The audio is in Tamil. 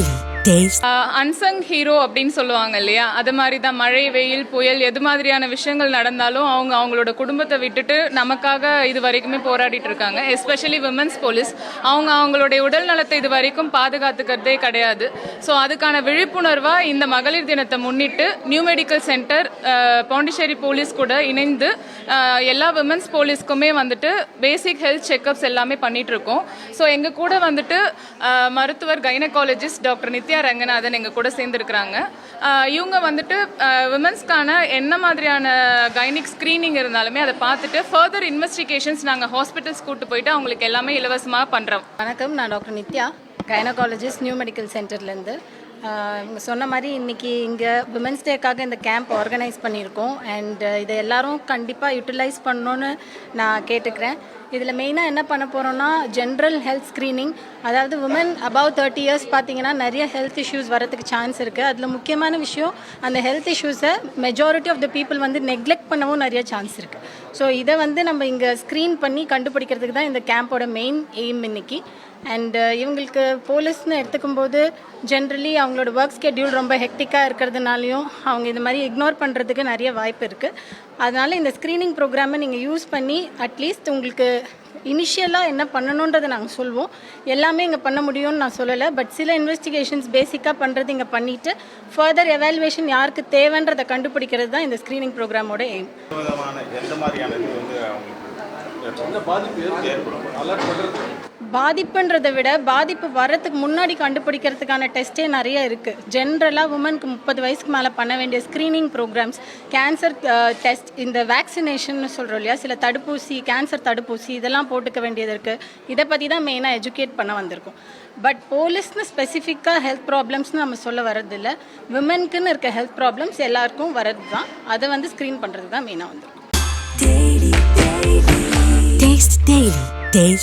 Daily. Taste. அன்சங் ஹீரோ அப்படின்னு சொல்லுவாங்க இல்லையா, அது மாதிரி தான் மழை வெயில் புயல் எது மாதிரியான விஷயங்கள் நடந்தாலும் அவங்களோட குடும்பத்தை விட்டுட்டு நமக்காக இது வரைக்குமே போராடிட்டு இருக்காங்க. எஸ்பெஷலி விமன்ஸ் போலீஸ் அவங்களுடைய உடல் நலத்தை இது வரைக்கும் பாதுகாத்துக்கிறதே கிடையாது. ஸோ அதுக்கான விழிப்புணர்வாக இந்த மகளிர் தினத்தை முன்னிட்டு new medical centre Pondicherry police கூட இணைந்து எல்லா விமன்ஸ் போலீஸ்க்குமே வந்துட்டு பேசிக் ஹெல்த் செக்அப்ஸ் எல்லாமே பண்ணிட்டு இருக்கோம். ஸோ எங்கள் கூட வந்துட்டு மருத்துவர் கைனகாலஜிஸ்ட் டாக்டர் நித்யா ரங்கநாதன் எங்கள் கூட சேர்ந்துருக்குறாங்க. இவங்க வந்துட்டு விமன்ஸ்க்கான என்ன மாதிரியான கைனிக் ஸ்க்ரீனிங் இருந்தாலுமே அதை பார்த்துட்டு ஃபர்தர் இன்வெஸ்டிகேஷன்ஸ் நாங்கள் ஹாஸ்பிட்டல்ஸ் கூட்டு போயிட்டு அவங்களுக்கு எல்லாமே இலவசமாக பண்ணுறோம். வணக்கம், நான் doctor Nithya, gynaecologist new medical சென்டர்லேருந்து. இவங்க சொன்ன மாதிரி இன்றைக்கி இங்கே விமென்ஸ் டேக்காக இந்த கேம்ப் ஆர்கனைஸ் பண்ணியிருக்கோம். அண்ட் இதை எல்லோரும் கண்டிப்பாக யூட்டிலைஸ் பண்ணணுன்னு நான் கேட்டுக்கிறேன். இதில் மெயினாக என்ன பண்ண போகிறோன்னா ஜென்ரல் ஹெல்த் ஸ்க்ரீனிங். அதாவது உமன் அபவ் 30 இயர்ஸ் பார்த்திங்கன்னா நிறைய ஹெல்த் இஷ்யூஸ் வரதுக்கு சான்ஸ் இருக்குது. அதில் முக்கியமான விஷயம் அந்த ஹெல்த் இஷ்யூஸை மெஜாரிட்டி ஆஃப் த பீப்புள் வந்து நெக்லெக்ட் பண்ணவும் நிறைய சான்ஸ் இருக்குது. ஸோ இதை வந்து நம்ம இங்கே ஸ்க்ரீன் பண்ணி கண்டுபிடிக்கிறதுக்கு தான் இந்த கேம்போட மெயின் எய்ம் இன்னைக்கு. அண்ட் இவங்களுக்கு போலீஸ்னு எடுத்துக்கும் போது ஜென்ரலி அவங்களோட ஒர்க் ஸ்கெட்யூல் ரொம்ப ஹெக்டிக்காக இருக்கிறதுனாலையும் அவங்க இந்த மாதிரி இக்னோர் பண்ணுறதுக்கு நிறைய வாய்ப்பு இருக்குது. அதனால் இந்த ஸ்க்ரீனிங் ப்ரோக்ராமை நீங்கள் யூஸ் பண்ணி அட்லீஸ்ட் உங்களுக்கு இனிஷியலாக என்ன பண்ணணுன்றதை நாங்கள் சொல்வோம். எல்லாமே இங்கே பண்ண முடியும்னு நான் சொல்லலை, பட் சில இன்வெஸ்டிகேஷன்ஸ் பேசிக்காக பண்ணுறது இங்கே பண்ணிவிட்டு ஃபர்தர் எவாலுவேஷன் யாருக்கு தேவைன்றதை கண்டுபிடிக்கிறது தான் இந்த ஸ்க்ரீனிங் ப்ரோக்ராமோட எய்ம். பாதிப்புன்றதை விட பாதிப்பு வர்றதுக்கு முன்னாடி கண்டுபிடிக்கிறதுக்கான டெஸ்ட்டே நிறைய இருக்குது. ஜென்ரலாக உமனுக்கு 30 வயசுக்கு மேலே பண்ண வேண்டிய ஸ்க்ரீனிங் ப்ரோக்ராம்ஸ், கேன்சர் டெஸ்ட், இந்த வேக்சினேஷன் சொல்கிறோம் இல்லையா, சில தடுப்பூசி, கேன்சர் தடுப்பூசி இதெல்லாம் போட்டுக்க வேண்டியது இருக்குது. இதை பற்றி தான் மெயினாக எஜுகேட் பண்ண வந்திருக்கோம். பட் போலீஸ்னு ஸ்பெசிஃபிக்காக ஹெல்த் ப்ராப்ளம்ஸ்னு நம்ம சொல்ல வர்றதில்லை. விமென்க்குன்னு இருக்க ஹெல்த் ப்ராப்ளம்ஸ் எல்லாருக்கும் வர்றது தான். அதை வந்து ஸ்க்ரீன் பண்ணுறது தான் மெயினாக வந்திருக்கும். Taste Daily. Taste.